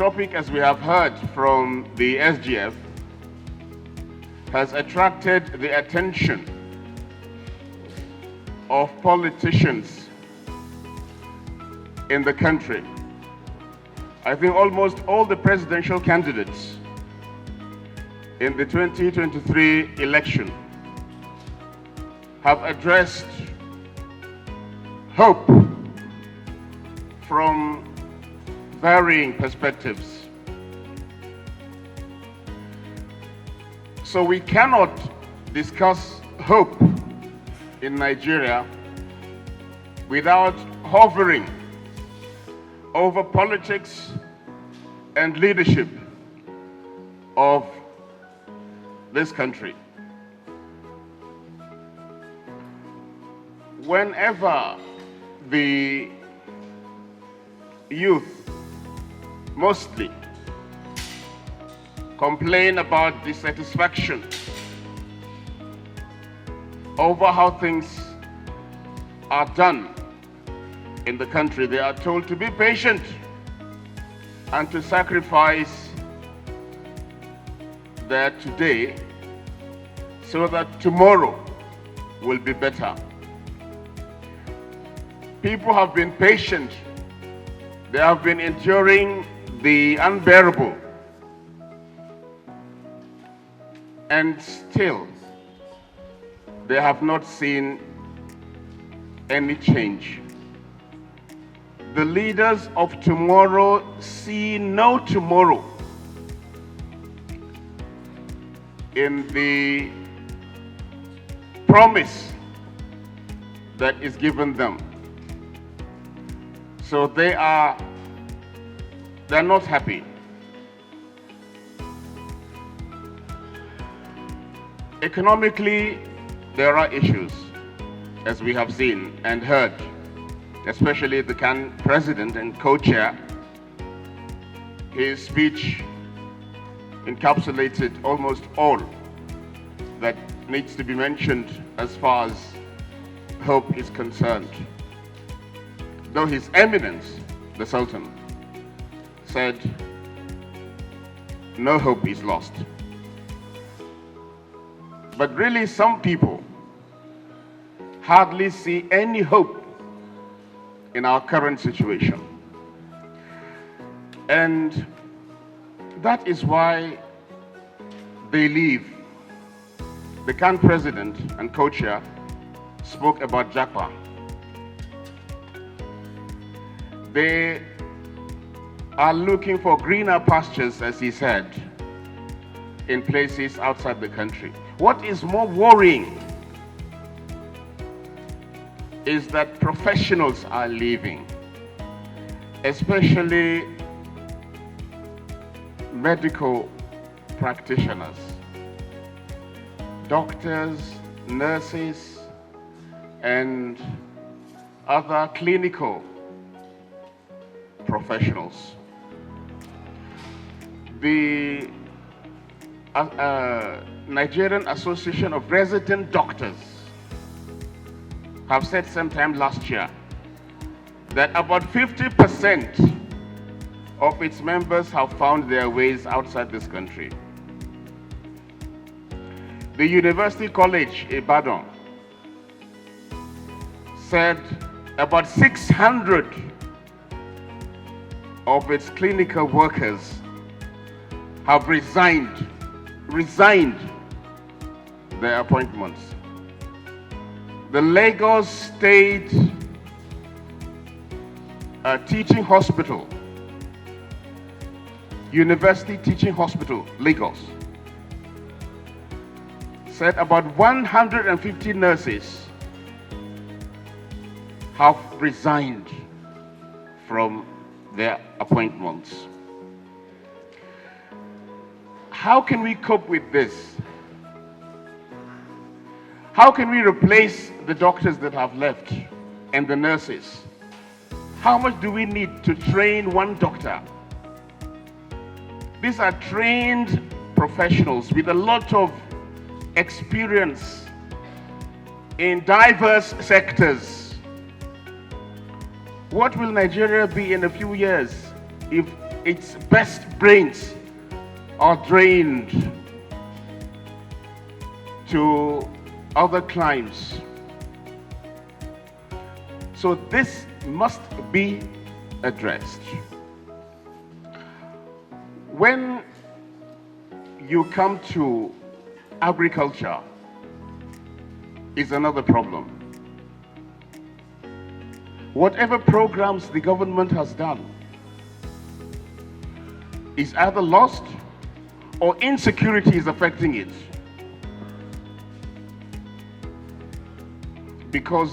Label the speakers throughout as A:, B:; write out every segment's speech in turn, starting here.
A: topic, as we have heard from the SGF, has attracted the attention of politicians in the country. I think almost all the presidential candidates in the 2023 election have addressed hope from varying perspectives. So we cannot discuss hope in Nigeria without hovering over politics and leadership of this country. Whenever the youth mostly complain about dissatisfaction over how things are done in the country, they are told to be patient and to sacrifice their today so that tomorrow will be better. People have been patient. They have been enduring the unbearable. And still, they have not seen any change. The leaders of tomorrow see no tomorrow in the promise that is given them. So they're not happy. Economically, there are issues, as we have seen and heard, especially the CAN president and co-chair. His speech encapsulated almost all that needs to be mentioned as far as hope is concerned. Though His Eminence, the Sultan, said no hope is lost. But really, some people hardly see any hope in our current situation. And that is why they leave. The CAN president and co-chair spoke about Japa. They are looking for greener pastures, as he said, in places outside the country. What is more worrying is that professionals are leaving, especially medical practitioners, doctors, nurses, and other clinical professionals. The Nigerian Association of Resident Doctors have said sometime last year that about 50% of its members have found their ways outside this country. The University College Ibadan said about 600 of its clinical workers have resigned their appointments. The Lagos State Teaching Hospital, University Teaching Hospital, Lagos, said about 150 nurses have resigned from their appointments. How can we cope with this? How can we replace the doctors that have left and the nurses? How much do we need to train one doctor? These are trained professionals with a lot of experience in diverse sectors. What will Nigeria be in a few years if its best brains are drained to other climes. So this must be addressed. When you come to agriculture, is another problem. Whatever programs the government has done is either lost or insecurity is affecting it. Because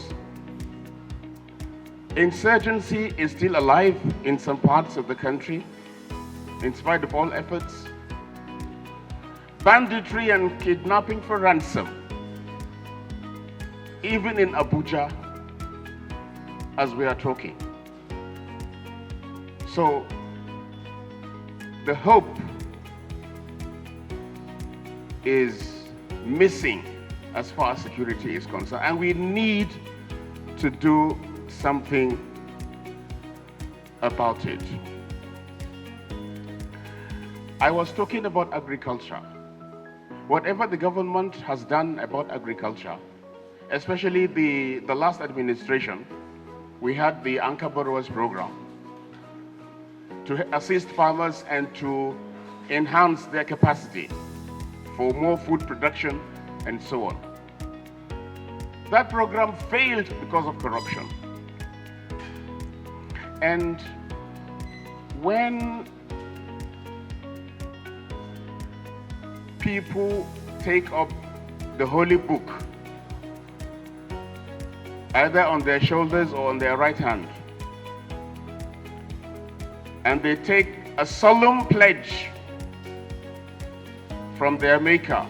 A: insurgency is still alive in some parts of the country, in spite of all efforts. Banditry and kidnapping for ransom, even in Abuja, as we are talking. So, the hope is missing as far as security is concerned, and we need to do something about it. I was talking about agriculture. Whatever the government has done about agriculture, especially the last administration, we had the Anchor Borrowers program to assist farmers and to enhance their capacity for more food production and so on. That program failed because of corruption. And when people take up the holy book, either on their shoulders or on their right hand, and they take a solemn pledge from their maker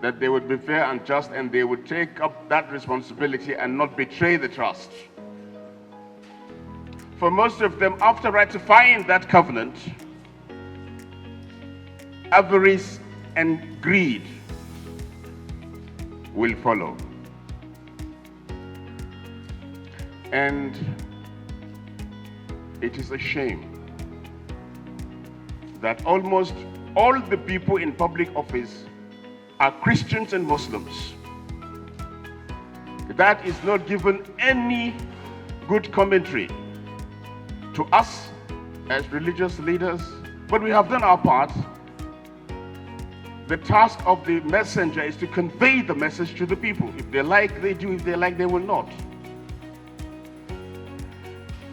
A: that they would be fair and just, and they would take up that responsibility and not betray the trust. For most of them, after ratifying that covenant, avarice and greed will follow. And it is a shame that almost all the people in public office are Christians and Muslims. That is not given any good commentary to us as religious leaders, but we have done our part. The task of the messenger is to convey the message to the people. If they like, they do. If they like, they will not.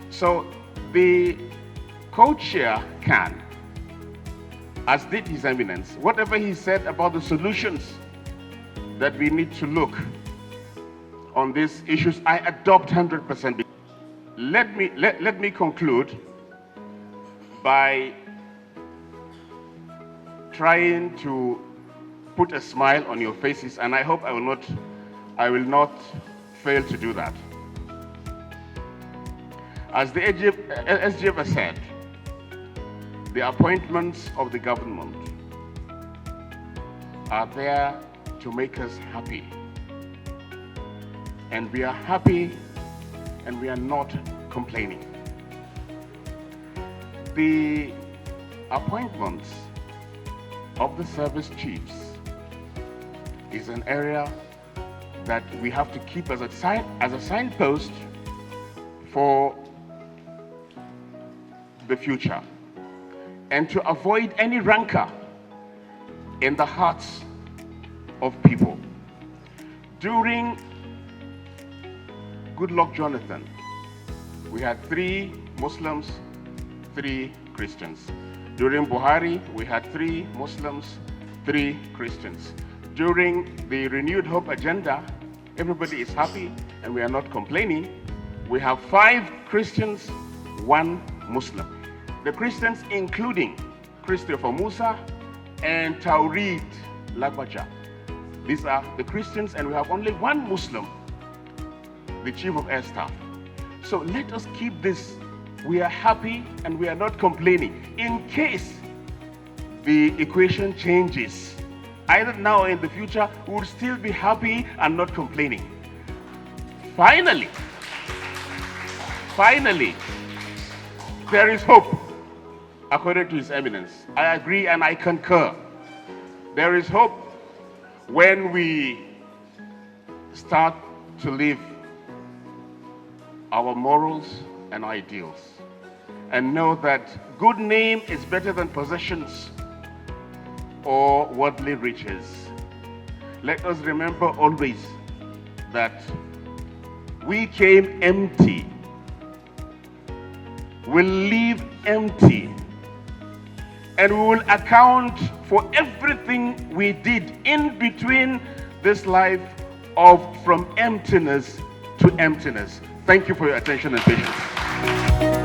A: So the co-chair can, as did His Eminence, whatever he said about the solutions that we need to look on these issues, I adopt 100%. Let me conclude by trying to put a smile on your faces, and I hope I will not fail to do that. As the SGF has said, the appointments of the government are there to make us happy. And we are happy and we are not complaining. The appointments of the service chiefs is an area that we have to keep as a signpost for the future, and to avoid any rancor in the hearts of people. During Goodluck Jonathan, we had 3 Muslims, 3 Christians. During Buhari, we had 3 Muslims, 3 Christians. During the Renewed Hope agenda, everybody is happy and we are not complaining. We have 5 Christians, 1 Muslim. The Christians including Christopher Musa and Taurid Lagbaja. These are the Christians, and we have only 1 Muslim, the Chief of Air Staff. So let us keep this. We are happy and we are not complaining. In case the equation changes, either now or in the future, we will still be happy and not complaining. Finally, there is hope. according to His Eminence. I agree and I concur. There is hope when we start to live our morals and ideals and know that good name is better than possessions or worldly riches. Let us remember always that we came empty, will leave empty, and we will account for everything we did in between this life of from emptiness to emptiness. Thank you for your attention and patience.